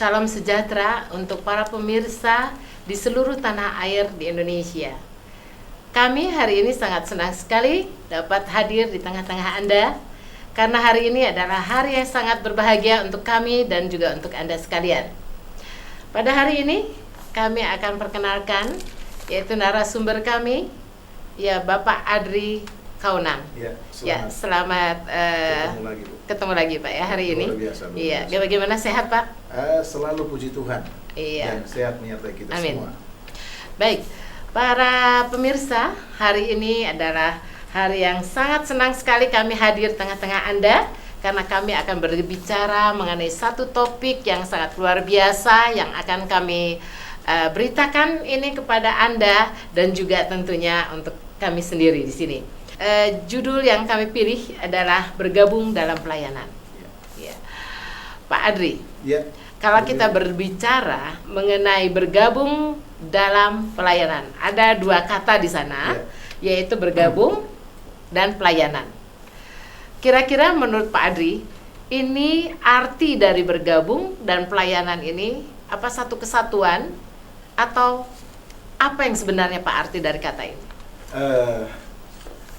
Salam sejahtera untuk para pemirsa di seluruh tanah air di Indonesia. Kami hari ini sangat senang sekali dapat hadir di tengah-tengah Anda, karena hari ini adalah hari yang sangat berbahagia untuk kami dan juga untuk Anda sekalian. Pada hari ini kami akan perkenalkan yaitu narasumber kami, ya, Bapak Adri Kaunang. Selamat ketemu lagi Pak ya hari ini. Iya, bagaimana, sehat Pak? Selalu puji Tuhan. Iya. Dan sehat menyertai kita Amin. semua. Baik, para pemirsa, hari ini adalah hari yang sangat senang sekali kami hadir tengah-tengah Anda, karena kami akan berbicara mengenai satu topik yang sangat luar biasa yang akan kami beritakan ini kepada Anda dan juga tentunya untuk kami sendiri di sini. Judul yang kami pilih adalah bergabung dalam pelayanan. Ya. Pak Adri, kalau kita berbicara mengenai bergabung dalam pelayanan, ada dua kata di sana, yaitu bergabung dan pelayanan. Kira-kira menurut Pak Adri, ini arti dari bergabung dan pelayanan ini apa satu kesatuan atau apa yang sebenarnya Pak arti dari kata ini?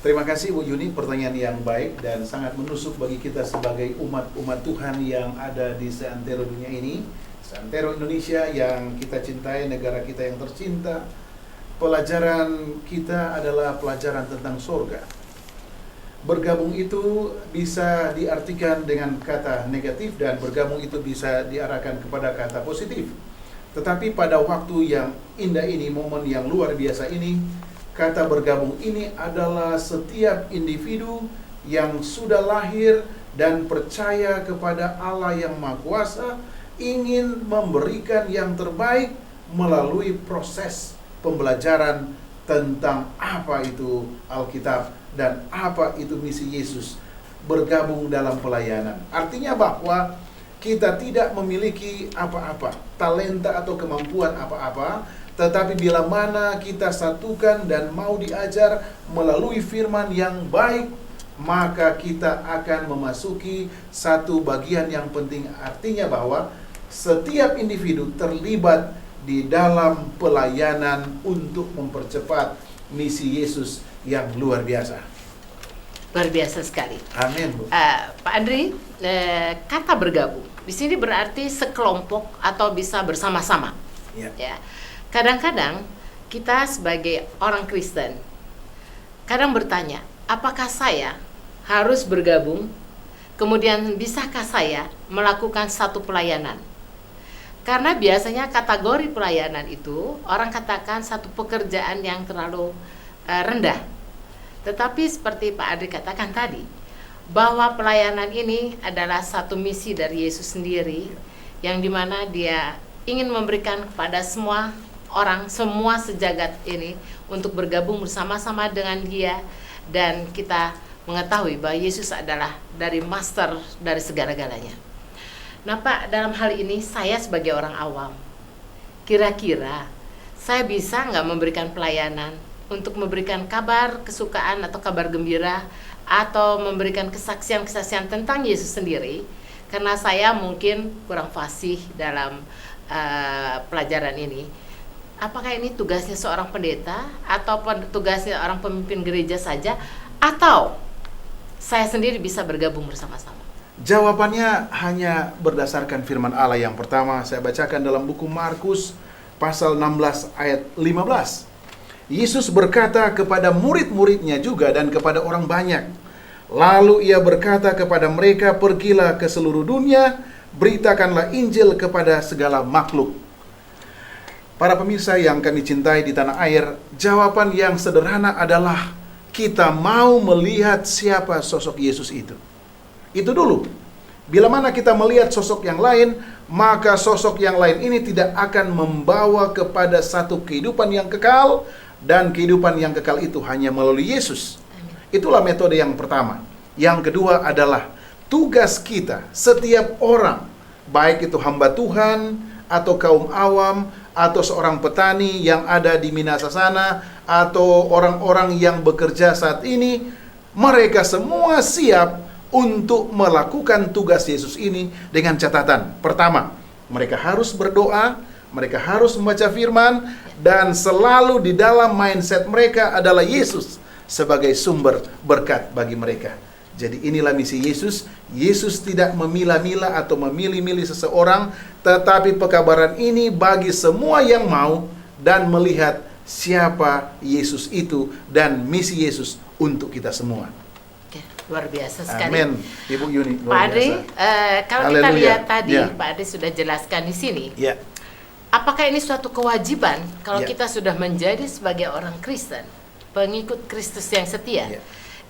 Terima kasih Bu Yuni, pertanyaan yang baik dan sangat menusuk bagi kita sebagai umat Tuhan yang ada di seantero dunia ini, seantero Indonesia yang kita cintai, negara kita yang tercinta. Pelajaran kita adalah pelajaran tentang surga. Bergabung itu bisa diartikan dengan kata negatif dan bergabung itu bisa diarahkan kepada kata positif. Tetapi pada waktu yang indah ini, momen yang luar biasa ini, kata bergabung ini adalah setiap individu yang sudah lahir dan percaya kepada Allah yang Maha Kuasa, ingin memberikan yang terbaik melalui proses pembelajaran tentang apa itu Alkitab dan apa itu misi Yesus, bergabung dalam pelayanan. Artinya bahwa kita tidak memiliki apa-apa, talenta atau kemampuan apa-apa, tetapi bila mana kita satukan dan mau diajar melalui firman yang baik, maka kita akan memasuki satu bagian yang penting. Artinya bahwa setiap individu terlibat di dalam pelayanan untuk mempercepat misi Yesus yang luar biasa. Luar biasa sekali. Amin, Bu. Pak Andri, kata bergabung di sini berarti sekelompok atau bisa bersama-sama. Ya. Kadang-kadang kita sebagai orang Kristen kadang bertanya, apakah saya harus bergabung? Kemudian bisakah saya melakukan satu pelayanan? Karena biasanya kategori pelayanan itu orang katakan satu pekerjaan yang terlalu rendah. Tetapi seperti Pak Adri katakan tadi, bahwa pelayanan ini adalah satu misi dari Yesus sendiri, yang dimana Dia ingin memberikan kepada semua orang, semua sejagat ini untuk bergabung bersama-sama dengan Dia, dan kita mengetahui bahwa Yesus adalah dari master dari segala-galanya. Nah Pak, dalam hal ini saya sebagai orang awam, kira-kira saya bisa nggak memberikan pelayanan untuk memberikan kabar kesukaan atau kabar gembira atau memberikan kesaksian-kesaksian tentang Yesus sendiri, karena saya mungkin kurang fasih dalam pelajaran ini. Apakah ini tugasnya seorang pendeta atau tugasnya orang pemimpin gereja saja, atau saya sendiri bisa bergabung bersama-sama? Jawabannya hanya berdasarkan firman Allah. Yang pertama saya bacakan dalam buku Markus pasal 16 ayat 15. Yesus berkata kepada murid-muridnya juga dan kepada orang banyak. Lalu Ia berkata kepada mereka, pergilah ke seluruh dunia, beritakanlah Injil kepada segala makhluk. Para pemirsa yang kami cintai di tanah air, jawaban yang sederhana adalah kita mau melihat siapa sosok Yesus itu. Itu dulu. Bila mana kita melihat sosok yang lain, maka sosok yang lain ini tidak akan membawa kepada satu kehidupan yang kekal, dan kehidupan yang kekal itu hanya melalui Yesus. Itulah metode yang pertama. Yang kedua adalah tugas kita, setiap orang, baik itu hamba Tuhan atau kaum awam, atau seorang petani yang ada di Minasa sana, atau orang-orang yang bekerja saat ini, mereka semua siap untuk melakukan tugas Yesus ini dengan catatan. Pertama, Mereka harus berdoa, mereka harus membaca firman, dan selalu di dalam mindset mereka adalah Yesus sebagai sumber berkat bagi mereka. Jadi inilah misi Yesus. Yesus tidak memilah-milah atau memilih-milih seseorang, tetapi pekabaran ini bagi semua yang mau dan melihat siapa Yesus itu dan misi Yesus untuk kita semua. Luar biasa sekali. Amin, Ibu Yuni. Pak Adri, kalau kita Haleluya. lihat tadi, Ya. Pak Adri sudah jelaskan di sini. Ya, Apakah ini suatu kewajiban kalau Ya. kita sudah menjadi sebagai orang Kristen, pengikut Kristus yang setia? Ya.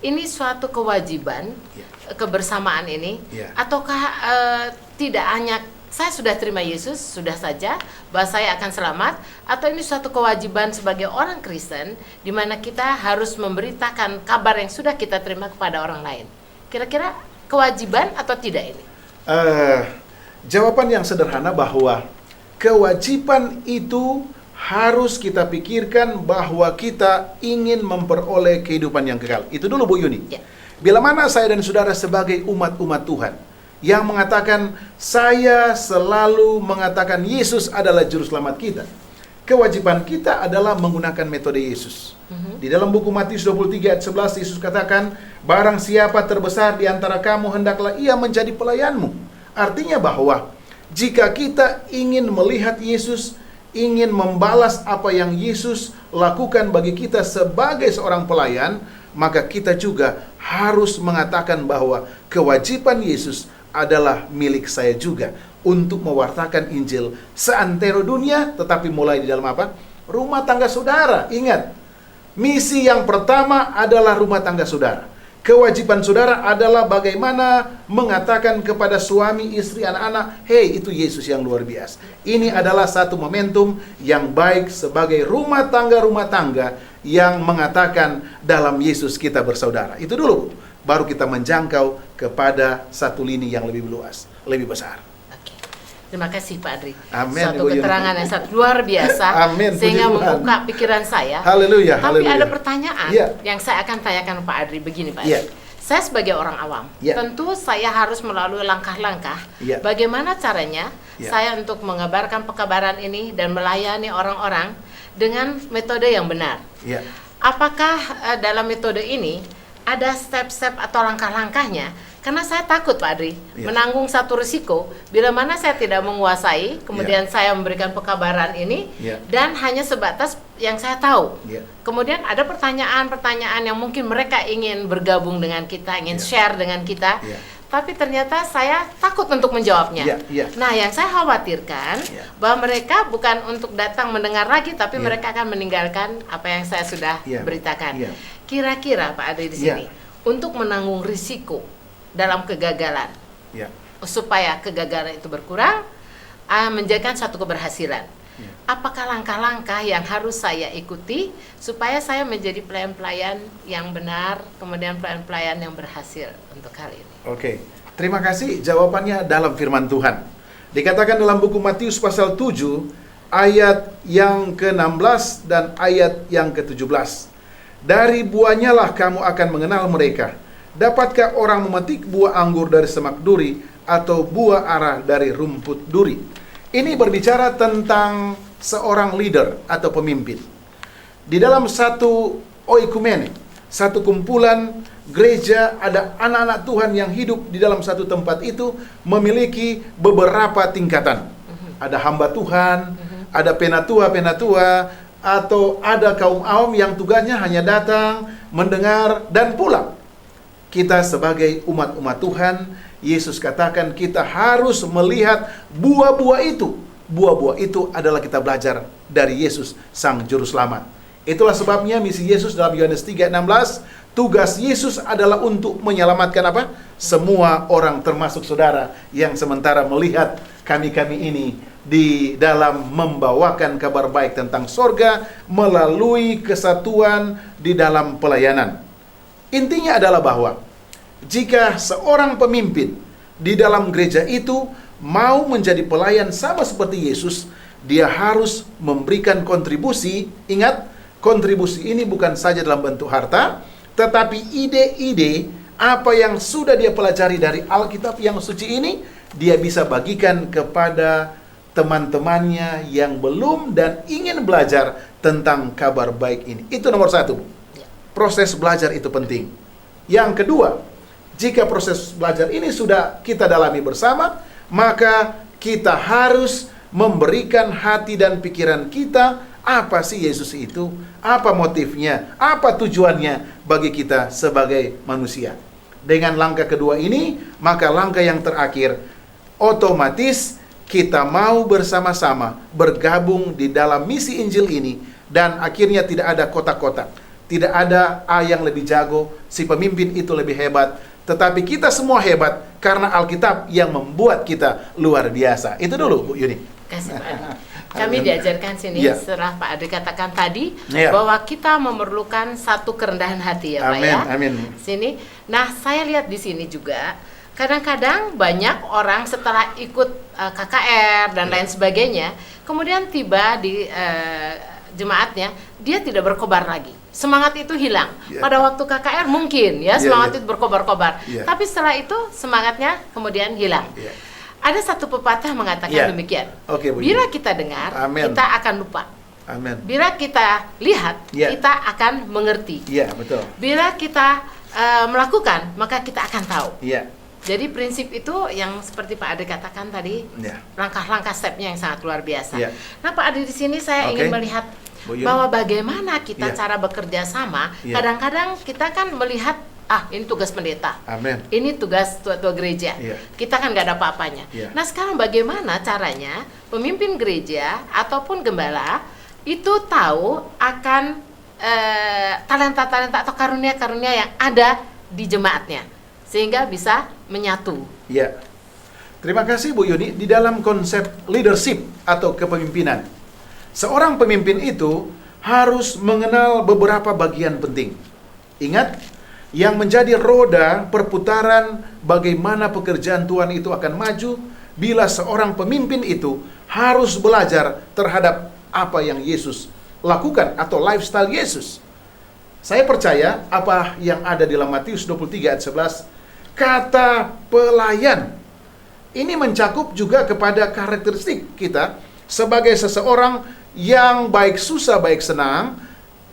Ini suatu kewajiban, Ya. kebersamaan ini, Ya. ataukah tidak hanya saya sudah terima Yesus, sudah saja bahwa saya akan selamat, atau ini suatu kewajiban sebagai orang Kristen di mana kita harus memberitakan kabar yang sudah kita terima kepada orang lain? Kira-kira kewajiban atau tidak ini? Jawaban yang sederhana bahwa kewajiban itu harus kita pikirkan bahwa kita ingin memperoleh kehidupan yang kekal. Itu dulu Bu Yuni. Ya. Bila mana saya dan saudara sebagai umat-umat Tuhan yang mengatakan, saya selalu mengatakan Yesus adalah juru selamat kita. Kewajiban kita adalah menggunakan metode Yesus. Di dalam buku Matius 23 ayat 11, Yesus katakan, barang siapa terbesar di antara kamu, hendaklah ia menjadi pelayanmu. Artinya bahwa jika kita ingin melihat Yesus, ingin membalas apa yang Yesus lakukan bagi kita sebagai seorang pelayan, maka kita juga harus mengatakan bahwa kewajiban Yesus adalah milik saya juga untuk mewartakan Injil seantero dunia, tetapi mulai di dalam apa? Rumah tangga saudara. Ingat, misi yang pertama adalah rumah tangga saudara. Kewajiban saudara adalah bagaimana mengatakan kepada suami, istri, anak-anak, hei, itu Yesus yang luar biasa. Ini adalah satu momentum yang baik sebagai rumah tangga yang mengatakan dalam Yesus kita bersaudara. Itu dulu, baru kita menjangkau kepada satu lini yang lebih luas, lebih besar. Oke. Terima kasih Pak Adri. Amin, Suatu Ibu Yuni. keterangan yang sangat luar biasa. Amin, sehingga puji Tuhan. membuka pikiran saya. Haleluya, Tapi haleluya. ada pertanyaan Iya. yang saya akan tanyakan Pak Adri begini Pak Iya. Adri. Saya sebagai orang awam, Iya. tentu saya harus melalui langkah-langkah. Iya. Bagaimana caranya Iya. saya untuk mengabarkan pekabaran ini dan melayani orang-orang dengan metode yang benar. Ya, Apakah dalam metode ini ada step-step atau langkah-langkahnya? Karena saya takut Pak Adri Iya. menanggung satu risiko bila mana saya tidak menguasai, kemudian saya memberikan pekabaran ini Iya. dan hanya sebatas yang saya tahu. ya, Kemudian ada pertanyaan-pertanyaan yang mungkin mereka ingin bergabung dengan kita, ingin Iya. share dengan kita, Iya. tapi ternyata saya takut untuk menjawabnya. Iya, iya. Nah, yang saya khawatirkan Iya. bahwa mereka bukan untuk datang mendengar lagi, tapi Iya. mereka akan meninggalkan apa yang saya sudah Iya. beritakan. Iya. Kira-kira Pak Adri di Iya. sini untuk menanggung risiko dalam kegagalan ya. supaya kegagalan itu berkurang, menjaga suatu keberhasilan. Ya. Apakah langkah-langkah yang harus saya ikuti supaya saya menjadi pelayan-pelayan yang benar, kemudian pelayan-pelayan yang berhasil untuk hal ini? Oke, terima kasih. Jawabannya dalam firman Tuhan. Dikatakan dalam buku Matius pasal 7, ayat yang ke-16 dan ayat yang ke-17. Dari buahnya lah kamu akan mengenal mereka. Dapatkah orang memetik buah anggur dari semak duri atau buah ara dari rumput duri? Ini berbicara tentang seorang leader atau pemimpin. Di dalam satu oikumene, satu kumpulan gereja, ada anak-anak Tuhan yang hidup di dalam satu tempat itu memiliki beberapa tingkatan. Ada hamba Tuhan, ada penatua-penatua, atau ada kaum awam yang tugasnya hanya datang, mendengar, dan pulang. Kita sebagai umat-umat Tuhan, Yesus katakan kita harus melihat buah-buah itu. Buah-buah itu adalah kita belajar dari Yesus, Sang Juru Selamat. Itulah sebabnya misi Yesus dalam Yohanes 3:16, tugas Yesus adalah untuk menyelamatkan apa? Semua orang, termasuk saudara yang sementara melihat kami-kami ini di dalam membawakan kabar baik tentang sorga melalui kesatuan di dalam pelayanan. Intinya adalah bahwa jika seorang pemimpin di dalam gereja itu mau menjadi pelayan sama seperti Yesus, dia harus memberikan kontribusi. Ingat, kontribusi ini bukan saja dalam bentuk harta, tetapi ide-ide apa yang sudah dia pelajari dari Alkitab yang suci ini, dia bisa bagikan kepada teman-temannya yang belum dan ingin belajar tentang kabar baik ini. Itu nomor satu. Proses belajar itu penting. Yang kedua, jika proses belajar ini sudah kita dalami bersama, maka kita harus memberikan hati dan pikiran kita, apa sih Yesus itu, apa motifnya, apa tujuannya bagi kita sebagai manusia. Dengan langkah kedua ini, maka langkah yang terakhir, otomatis kita mau bersama-sama bergabung di dalam misi Injil ini, dan akhirnya tidak ada kotak-kotak, tidak ada yang lebih jago, si pemimpin itu lebih hebat, tetapi kita semua hebat karena Alkitab yang membuat kita luar biasa. Itu dulu, Bu Yuni. Kasih Pak Ade. Kami diajarkan sini, setelah Pak Ade katakan tadi, bahwa kita memerlukan satu kerendahan hati ya Pak ya. Amin. Sini. Nah, saya lihat di sini juga, kadang-kadang banyak orang setelah ikut KKR dan lain sebagainya, kemudian tiba di jemaatnya, dia tidak berkobar lagi. Semangat itu hilang. Pada waktu KKR mungkin ya semangat itu berkobar-kobar. Tapi setelah itu semangatnya kemudian hilang. Ada satu pepatah mengatakan demikian. Bila kita dengar, kita akan lupa. Bila kita lihat, kita akan mengerti. Betul. Bila kita melakukan, maka kita akan tahu. Jadi prinsip itu yang seperti Pak Ade katakan tadi, langkah-langkah stepnya yang sangat luar biasa. Nah Pak Ade, di sini saya ingin melihat bahwa bagaimana kita cara bekerja sama. Kadang-kadang kita kan melihat, ini tugas pendeta, ini tugas tua-tua gereja, kita kan nggak ada apa-apanya. Nah sekarang bagaimana caranya pemimpin gereja ataupun gembala itu tahu akan talenta-talenta atau karunia-karunia yang ada di jemaatnya, sehingga bisa menyatu. Terima kasih Bu Yuni. Di dalam konsep leadership atau kepemimpinan, seorang pemimpin itu harus mengenal beberapa bagian penting. Ingat, yang menjadi roda perputaran bagaimana pekerjaan Tuhan itu akan maju bila seorang pemimpin itu harus belajar terhadap apa yang Yesus lakukan atau lifestyle Yesus. Saya percaya apa yang ada di dalam Matius 23 ayat 11, kata pelayan ini mencakup juga kepada karakteristik kita sebagai seseorang yang baik susah baik senang,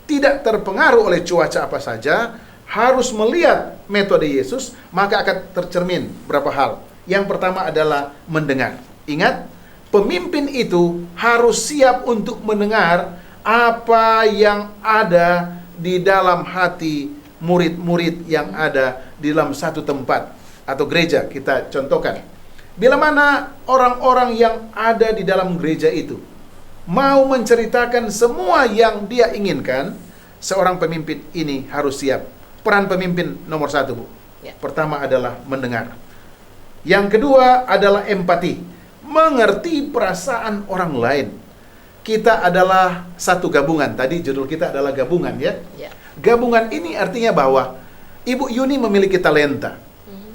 tidak terpengaruh oleh cuaca apa saja, harus melihat metode Yesus, maka akan tercermin beberapa hal. Yang pertama adalah mendengar. Ingat, pemimpin itu harus siap untuk mendengar apa yang ada di dalam hati murid-murid yang ada di dalam satu tempat atau gereja. Kita contohkan, bila mana orang-orang yang ada di dalam gereja itu mau menceritakan semua yang dia inginkan, seorang pemimpin ini harus siap. Peran pemimpin nomor satu, Bu. Pertama adalah mendengar. Yang kedua adalah empati, mengerti perasaan orang lain. Kita adalah satu gabungan. Tadi judul kita adalah gabungan, ya. Gabungan ini artinya bahwa Ibu Yuni memiliki talenta.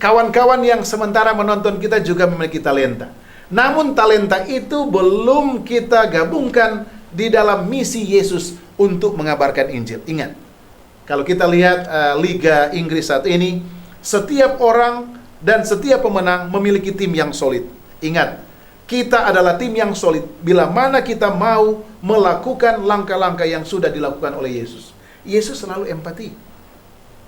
Kawan-kawan yang sementara menonton kita juga memiliki talenta. Namun talenta itu belum kita gabungkan di dalam misi Yesus untuk mengabarkan Injil. Ingat, kalau kita lihat Liga Inggris saat ini, setiap orang dan setiap pemenang memiliki tim yang solid. Ingat, kita adalah tim yang solid bila mana kita mau melakukan langkah-langkah yang sudah dilakukan oleh Yesus. Yesus selalu empati,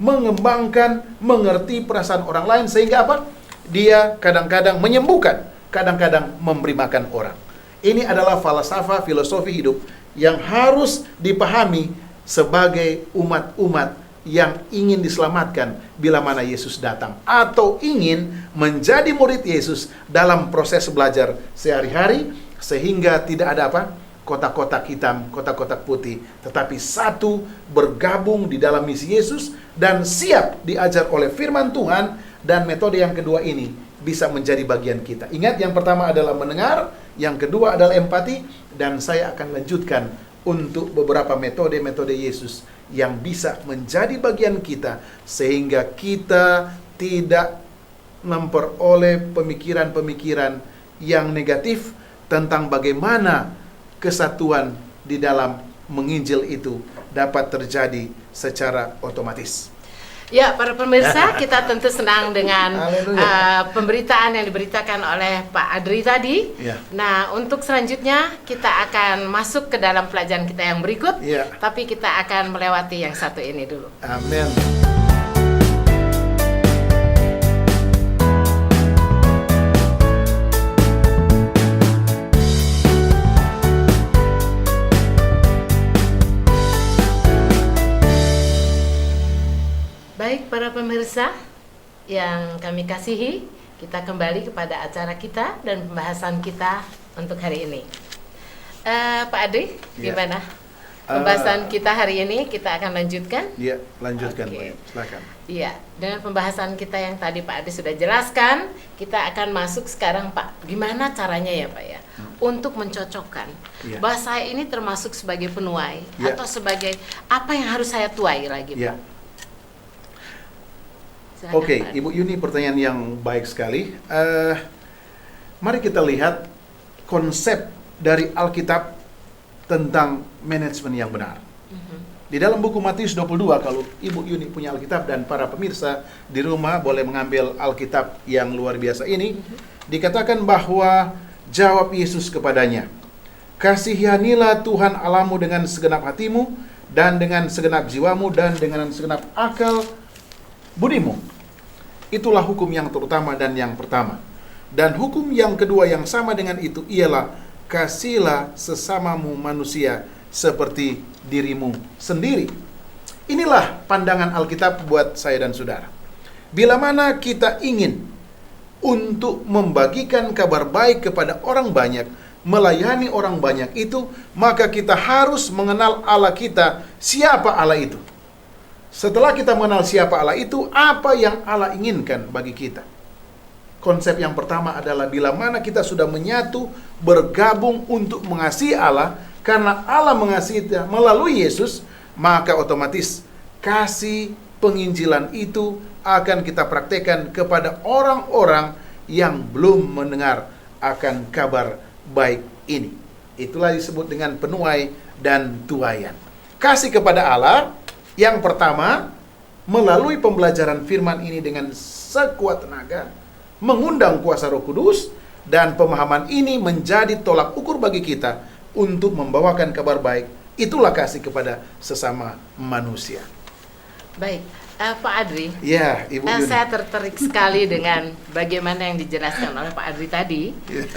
mengembangkan, mengerti perasaan orang lain, sehingga apa? Dia kadang-kadang menyembuhkan, kadang-kadang memberi makan orang. Ini adalah falsafah filosofi hidup yang harus dipahami sebagai umat-umat yang ingin diselamatkan bila mana Yesus datang, atau ingin menjadi murid Yesus dalam proses belajar sehari-hari, sehingga tidak ada apa? Kotak-kotak hitam, kotak-kotak putih, tetapi satu, bergabung di dalam misi Yesus dan siap diajar oleh firman Tuhan. Dan metode yang kedua ini bisa menjadi bagian kita. Ingat, yang pertama adalah mendengar, yang kedua adalah empati, dan saya akan lanjutkan untuk beberapa metode-metode Yesus yang bisa menjadi bagian kita, sehingga kita tidak memperoleh pemikiran-pemikiran yang negatif tentang bagaimana kesatuan di dalam menginjil itu dapat terjadi secara otomatis. Ya, para pemirsa, kita tentu senang dengan pemberitaan yang diberitakan oleh Pak Adri tadi. Ya. Nah, untuk selanjutnya kita akan masuk ke dalam pelajaran kita yang berikut, Ya. tapi kita akan melewati yang satu ini dulu. Amin. Baik para pemirsa yang kami kasihi, kita kembali kepada acara kita dan pembahasan kita untuk hari ini. Pak Adri, gimana? Pembahasan kita hari ini kita akan lanjutkan? Iya, lanjutkan. Oke. Silakan. Iya, dengan pembahasan kita yang tadi Pak Adri sudah jelaskan, kita akan masuk sekarang Pak, gimana caranya ya Pak ya, untuk mencocokkan bahwa saya ini termasuk sebagai penuai atau sebagai apa yang harus saya tuai lagi Pak? Oke, Ibu Yuni, pertanyaan yang baik sekali. Mari kita lihat konsep dari Alkitab tentang manajemen yang benar. Di dalam buku Matius 22, kalau Ibu Yuni punya Alkitab dan para pemirsa di rumah boleh mengambil Alkitab yang luar biasa ini, dikatakan bahwa jawab Yesus kepadanya, "Kasihanilah Tuhan Allahmu dengan segenap hatimu, dan dengan segenap jiwamu, dan dengan segenap akal budimu. Itulah hukum yang terutama dan yang pertama. Dan hukum yang kedua yang sama dengan itu ialah kasihilah sesamamu manusia seperti dirimu sendiri." Inilah pandangan Alkitab buat saya dan saudara. Bila mana kita ingin untuk membagikan kabar baik kepada orang banyak, melayani orang banyak itu, maka kita harus mengenal Allah kita, siapa Allah itu. Setelah kita mengenal siapa Allah itu, apa yang Allah inginkan bagi kita. Konsep yang pertama adalah bila mana kita sudah menyatu, bergabung untuk mengasihi Allah, karena Allah mengasihi kita melalui Yesus, maka otomatis kasih penginjilan itu akan kita praktekkan kepada orang-orang yang belum mendengar akan kabar baik ini. Itulah disebut dengan penuai dan tuaian. Kasih kepada Allah yang pertama, melalui pembelajaran firman ini dengan sekuat tenaga, mengundang kuasa Roh Kudus, dan pemahaman ini menjadi tolak ukur bagi kita untuk membawakan kabar baik. Itulah kasih kepada sesama manusia. Baik, Pak Adri. Ya, Ibu Yuni. Saya tertarik sekali dengan bagaimana yang dijelaskan oleh Pak Adri tadi.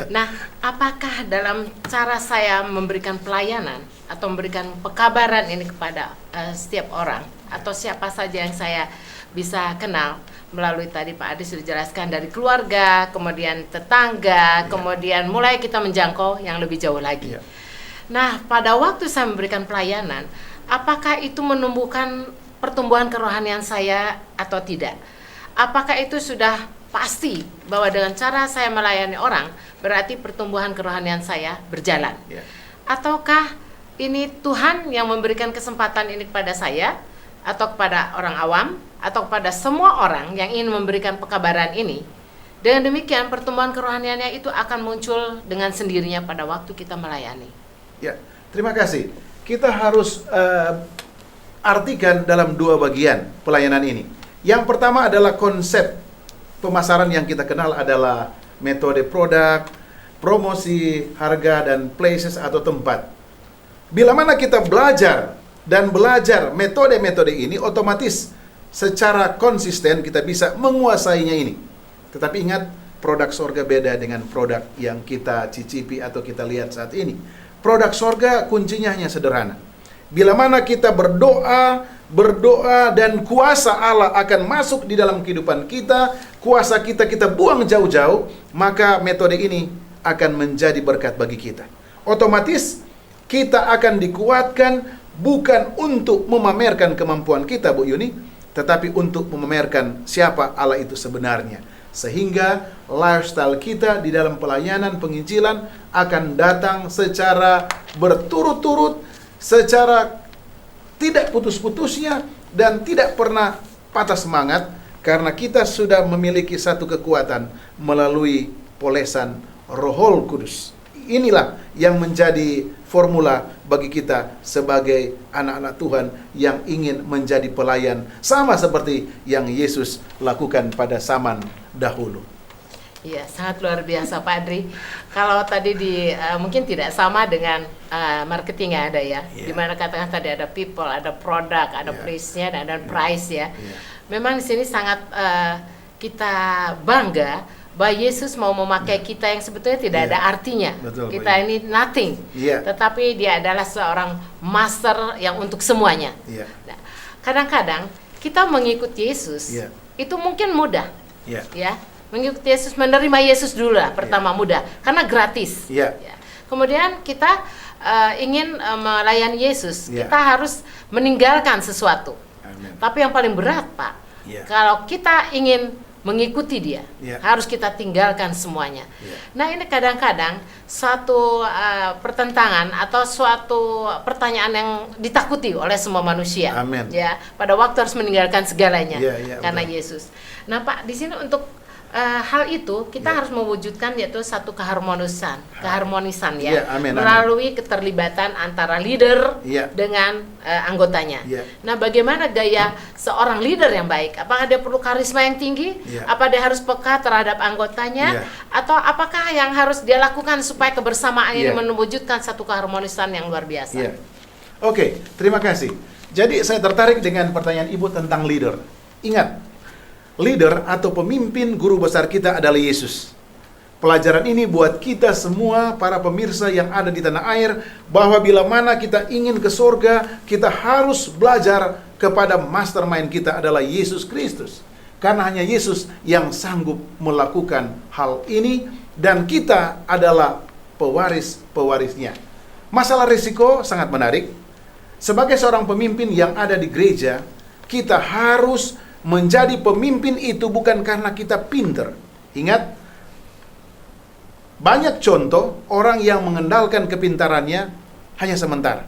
Nah, apakah dalam cara saya memberikan pelayanan atau memberikan pekabaran ini kepada setiap orang atau siapa saja yang saya bisa kenal melalui tadi Pak Adri sudah jelaskan dari keluarga, kemudian tetangga, kemudian mulai kita menjangkau yang lebih jauh lagi. Nah, pada waktu saya memberikan pelayanan, apakah itu menumbuhkan pertumbuhan kerohanian saya atau tidak? Apakah itu sudah pasti bahwa dengan cara saya melayani orang berarti pertumbuhan kerohanian saya berjalan? Ataukah ini Tuhan yang memberikan kesempatan ini kepada saya atau kepada orang awam atau kepada semua orang yang ingin memberikan pekabaran ini? Dengan demikian pertumbuhan kerohaniannya itu akan muncul dengan sendirinya pada waktu kita melayani. Ya, terima kasih. Kita harus artikan dalam dua bagian pelayanan ini. Yang pertama adalah konsep pemasaran yang kita kenal adalah metode produk, promosi, harga, dan places atau tempat. Bila mana kita belajar metode-metode ini, otomatis secara konsisten kita bisa menguasainya ini. Tetapi ingat, produk sorga beda dengan produk yang kita cicipi atau kita lihat saat ini. Produk sorga kuncinya hanya sederhana. Bila mana kita berdoa dan kuasa Allah akan masuk di dalam kehidupan kita, kuasa kita buang jauh-jauh, maka metode ini akan menjadi berkat bagi kita. Otomatis kita akan dikuatkan bukan untuk memamerkan kemampuan kita, Bu Yuni, tetapi untuk memamerkan siapa Allah itu sebenarnya. Sehingga lifestyle kita di dalam pelayanan penginjilan akan datang secara berturut-turut, secara tidak putus-putusnya, dan tidak pernah patah semangat, karena kita sudah memiliki satu kekuatan melalui polesan Roh Kudus. Inilah yang menjadi formula bagi kita sebagai anak-anak Tuhan yang ingin menjadi pelayan, sama seperti yang Yesus lakukan pada zaman dahulu. Iya, sangat luar biasa Pak Adri. Kalau tadi mungkin tidak sama dengan marketing yang ada ya, dimana katakan tadi ada people, ada produk, ada place-nya, dan ada price ya. Memang di sini sangat kita bangga bahwa Yesus mau memakai kita yang sebetulnya tidak ada artinya. Betul, kita ini nothing, tetapi Dia adalah seorang master yang untuk semuanya. Nah, kadang-kadang kita mengikuti Yesus itu mungkin mudah, ya. Mengikuti Yesus, menerima Yesus dulu lah pertama mudah, karena gratis. Ya. Kemudian kita ingin melayani Yesus, kita harus meninggalkan sesuatu. Amen. Tapi yang paling berat Pak, kalau kita ingin mengikuti Dia, harus kita tinggalkan semuanya. Nah ini kadang-kadang suatu pertentangan atau suatu pertanyaan yang ditakuti oleh semua manusia. Amen. Ya, pada waktu harus meninggalkan segalanya karena betul. Yesus. Nah Pak, di sini untuk hal itu kita harus mewujudkan yaitu satu keharmonisan ya, melalui keterlibatan antara leader dengan anggotanya. Nah, bagaimana gaya seorang leader yang baik? Apakah dia perlu karisma yang tinggi? Apa dia harus peka terhadap anggotanya? Atau apakah yang harus dia lakukan supaya kebersamaan ini mewujudkan satu keharmonisan yang luar biasa? Oke, terima kasih. Jadi saya tertarik dengan pertanyaan Ibu tentang leader. Ingat, leader atau pemimpin guru besar kita adalah Yesus. Pelajaran ini buat kita semua para pemirsa yang ada di tanah air, bahwa bila mana kita ingin ke surga, kita harus belajar kepada mastermind kita adalah Yesus Kristus. Karena hanya Yesus yang sanggup melakukan hal ini, dan kita adalah pewaris-pewarisnya. Masalah risiko sangat menarik. Sebagai seorang pemimpin yang ada di gereja, kita harus menjadi pemimpin itu bukan karena kita pinter. Ingat, banyak contoh orang yang mengandalkan kepintarannya hanya sementara.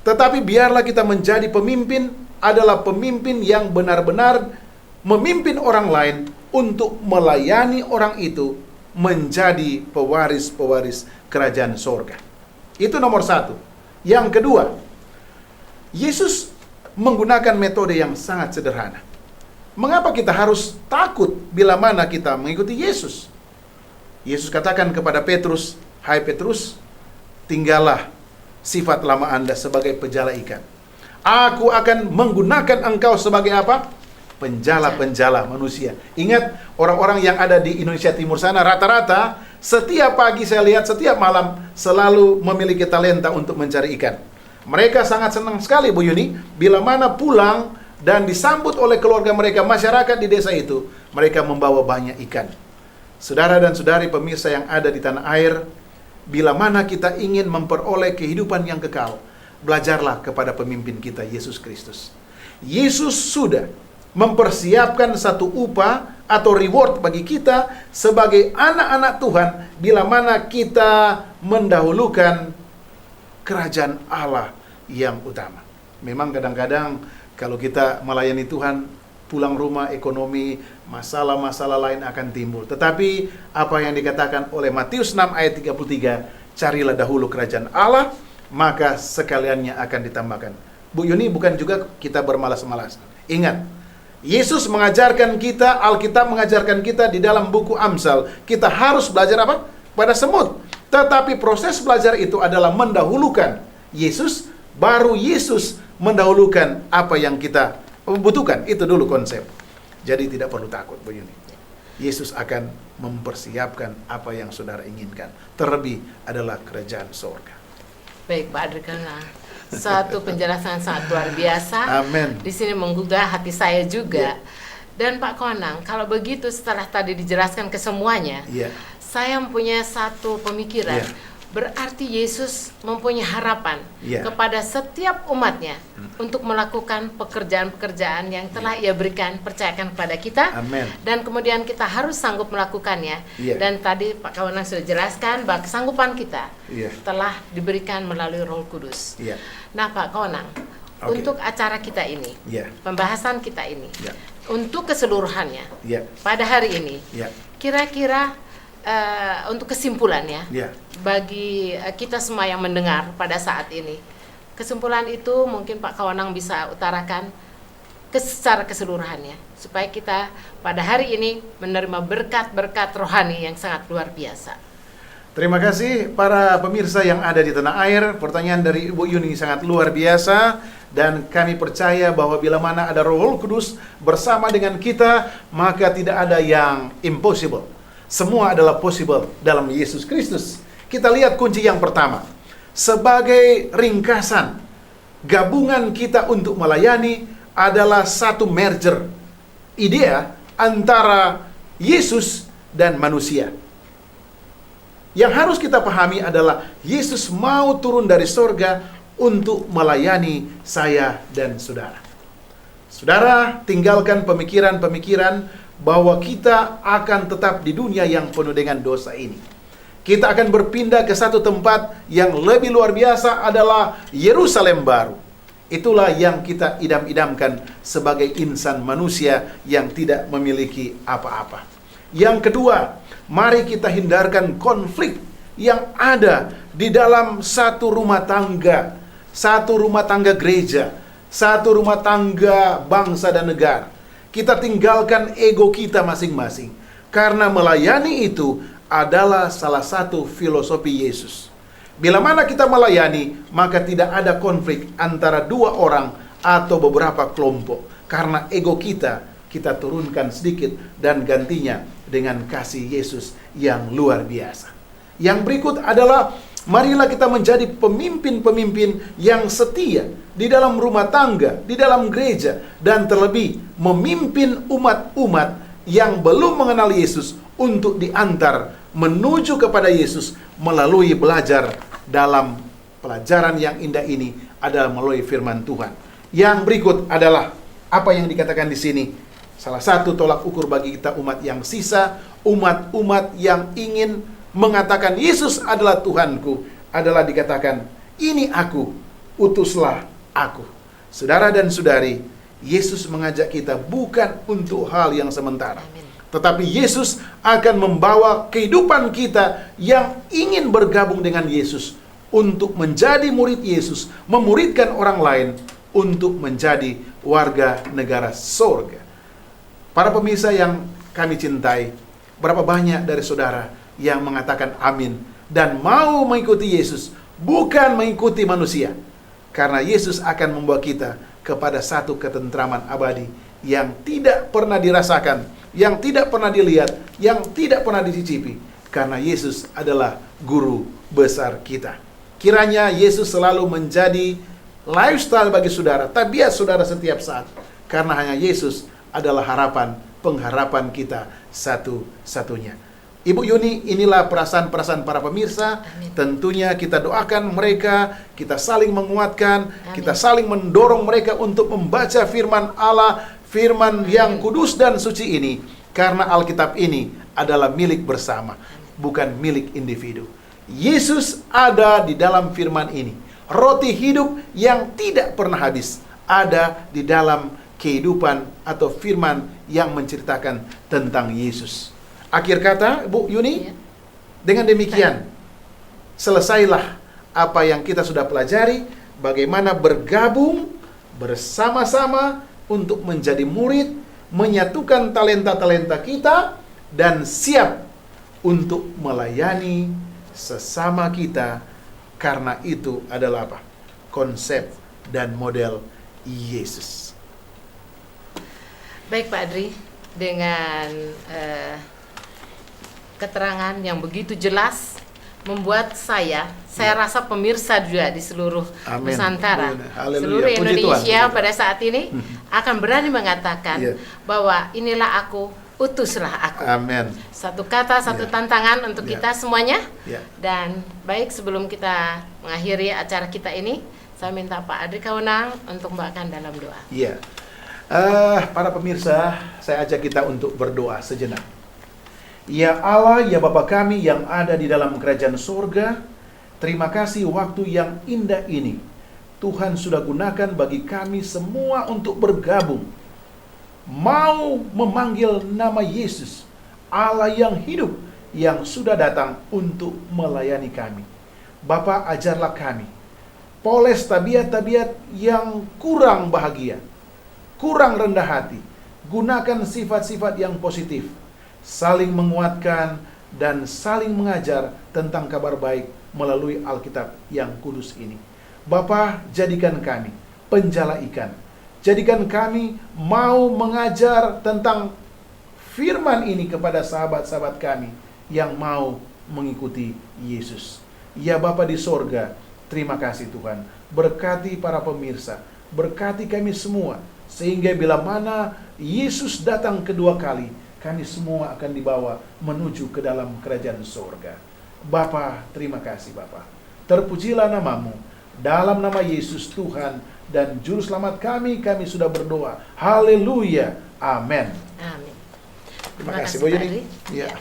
Tetapi biarlah kita menjadi pemimpin adalah pemimpin yang benar-benar memimpin orang lain untuk melayani orang itu menjadi pewaris-pewaris kerajaan sorga. Itu nomor satu. Yang kedua, Yesus menggunakan metode yang sangat sederhana. Mengapa kita harus takut bila mana kita mengikuti Yesus? Yesus katakan kepada Petrus, "Hai Petrus, tinggallah sifat lama Anda sebagai penjala ikan. Aku akan menggunakan engkau sebagai apa? Penjala-penjala manusia." Ingat, orang-orang yang ada di Indonesia Timur sana rata-rata setiap pagi saya lihat, setiap malam selalu memiliki talenta untuk mencari ikan. Mereka sangat senang sekali Bu Yuni bila mana pulang dan disambut oleh keluarga mereka, masyarakat di desa itu, mereka membawa banyak ikan. Saudara dan saudari pemirsa yang ada di tanah air, bila mana kita ingin memperoleh kehidupan yang kekal, belajarlah kepada pemimpin kita, Yesus Kristus. Yesus sudah mempersiapkan satu upah atau reward bagi kita sebagai anak-anak Tuhan, bila mana kita mendahulukan kerajaan Allah yang utama. Memang kadang-kadang kalau kita melayani Tuhan, pulang rumah ekonomi, masalah-masalah lain akan timbul. Tetapi apa yang dikatakan oleh Matius 6 ayat 33, carilah dahulu kerajaan Allah, maka sekaliannya akan ditambahkan. Bu Yuni, bukan juga kita bermalas-malas. Ingat, Yesus mengajarkan kita, Alkitab mengajarkan kita di dalam buku Amsal, kita harus belajar apa? Pada semut. Tetapi proses belajar itu adalah mendahulukan Yesus, baru Yesus mendahulukan apa yang kita butuhkan. Itu dulu konsep. Jadi tidak perlu takut Bu Yuni. Yesus akan mempersiapkan apa yang saudara inginkan. Terlebih adalah kerajaan surga. Baik Pak Adri, satu penjelasan sangat luar biasa. Amin. Di sini menggugah hati saya juga. Dan Pak Konang, kalau begitu setelah tadi dijelaskan ke semuanya, saya mempunyai satu pemikiran. Berarti Yesus mempunyai harapan kepada setiap umatnya untuk melakukan pekerjaan-pekerjaan yang telah Ia berikan, percayakan kepada kita. Amen. Dan kemudian kita harus sanggup melakukannya. Dan tadi Pak Kawanang sudah jelaskan bahwa kesanggupan kita telah diberikan melalui Roh Kudus. Nah Pak Kawanang, untuk acara kita ini, pembahasan kita ini, untuk keseluruhannya, pada hari ini, kira-kira untuk kesimpulannya, Ya. bagi kita semua yang mendengar pada saat ini, kesimpulan itu mungkin Pak Kawanang bisa utarakan secara keseluruhannya, supaya kita pada hari ini menerima berkat-berkat rohani yang sangat luar biasa. Terima kasih para pemirsa yang ada di tanah air. Pertanyaan dari Ibu Yuni sangat luar biasa, dan kami percaya bahwa bila mana ada Roh Kudus bersama dengan kita, maka tidak ada yang impossible. Semua adalah possible dalam Yesus Kristus. Kita lihat kunci yang pertama. Sebagai ringkasan, gabungan kita untuk melayani adalah satu merger idea antara Yesus dan manusia. Yang harus kita pahami adalah Yesus mau turun dari sorga untuk melayani saya dan saudara. Saudara, tinggalkan pemikiran-pemikiran bahwa kita akan tetap di dunia yang penuh dengan dosa ini. Kita akan berpindah ke satu tempat yang lebih luar biasa, adalah Yerusalem baru. Itulah yang kita idam-idamkan sebagai insan manusia yang tidak memiliki apa-apa. Yang kedua, mari kita hindarkan konflik yang ada di dalam satu rumah tangga gereja, satu rumah tangga bangsa dan negara. Kita tinggalkan ego kita masing-masing, karena melayani itu adalah salah satu filosofi Yesus. Bila mana kita melayani, maka tidak ada konflik antara dua orang atau beberapa kelompok, karena ego kita turunkan sedikit dan gantinya dengan kasih Yesus yang luar biasa. Yang berikut adalah, marilah kita menjadi pemimpin-pemimpin yang setia di dalam rumah tangga, di dalam gereja, dan terlebih memimpin umat-umat yang belum mengenal Yesus untuk diantar menuju kepada Yesus melalui belajar dalam pelajaran yang indah ini adalah melalui firman Tuhan. Yang berikut adalah apa yang dikatakan di sini. Salah satu tolak ukur bagi kita umat yang sisa, umat-umat yang ingin mengatakan Yesus adalah Tuhanku, adalah dikatakan, ini aku, utuslah aku. Saudara dan saudari, Yesus mengajak kita bukan untuk hal yang sementara. Amin. Tetapi Yesus akan membawa kehidupan kita yang ingin bergabung dengan Yesus untuk menjadi murid Yesus, memuridkan orang lain untuk menjadi warga negara surga. Para pemirsa yang kami cintai, berapa banyak dari saudara yang mengatakan amin dan mau mengikuti Yesus, bukan mengikuti manusia, karena Yesus akan membawa kita kepada satu ketentraman abadi yang tidak pernah dirasakan, yang tidak pernah dilihat, yang tidak pernah dicicipi, karena Yesus adalah guru besar kita. Kiranya Yesus selalu menjadi lifestyle bagi saudara, tabiat saudara setiap saat, karena hanya Yesus adalah harapan, pengharapan kita satu-satunya. Ibu Yuni, inilah perasaan-perasaan para pemirsa. Amin. Tentunya kita doakan mereka, kita saling menguatkan, Amin. kita saling mendorong mereka untuk membaca firman Allah, firman yang kudus dan suci ini, karena Alkitab ini adalah milik bersama, bukan milik individu. Yesus ada di dalam firman ini. Roti hidup yang tidak pernah habis ada di dalam kehidupan atau firman yang menceritakan tentang Yesus. Akhir kata, Bu Yuni, dengan demikian selesailah apa yang kita sudah pelajari, bagaimana bergabung bersama-sama untuk menjadi murid, menyatukan talenta-talenta kita, dan siap untuk melayani sesama kita, karena itu adalah apa? Konsep dan model Yesus. Baik Pak Adri, dengan keterangan yang begitu jelas membuat saya rasa pemirsa juga di seluruh Amin. Nusantara, Haleluya. seluruh Puji Indonesia Tuhan. pada saat ini akan berani mengatakan bahwa inilah aku, utuslah aku. Amin. Satu kata, satu tantangan untuk kita semuanya. Dan baik, sebelum kita mengakhiri acara kita ini, saya minta Pak Adri Kawanang untuk membawakan dalam doa. Iya. Para pemirsa, saya ajak kita untuk berdoa sejenak. Ya Allah, ya Bapa kami yang ada di dalam kerajaan surga, terima kasih waktu yang indah ini Tuhan sudah gunakan bagi kami semua untuk bergabung, mau memanggil nama Yesus, Allah yang hidup, yang sudah datang untuk melayani kami. Bapa, ajarlah kami, poles tabiat-tabiat yang kurang bahagia, kurang rendah hati. Gunakan sifat-sifat yang positif, saling menguatkan dan saling mengajar tentang kabar baik melalui Alkitab yang kudus ini. Bapa, jadikan kami penjala ikan. Jadikan kami mau mengajar tentang firman ini kepada sahabat-sahabat kami yang mau mengikuti Yesus. Ya Bapa di sorga, terima kasih Tuhan. Berkati para pemirsa, berkati kami semua, sehingga bila mana Yesus datang kedua kali, kami semua akan dibawa menuju ke dalam kerajaan sorga. Bapa, terima kasih Bapa. Terpujilah namamu. Dalam nama Yesus Tuhan dan Juru Selamat kami sudah berdoa. Haleluya. Amin. Amin. Terima kasih Bu Yuni. Ya.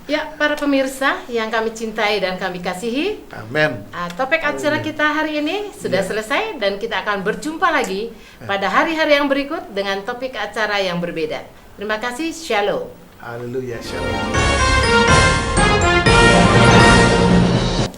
Ya, para pemirsa yang kami cintai dan kami kasihi, Amin. topik acara kita hari ini sudah selesai dan kita akan berjumpa lagi pada hari-hari yang berikut dengan topik acara yang berbeda. Terima kasih, Shalom. Haleluya. Shalom.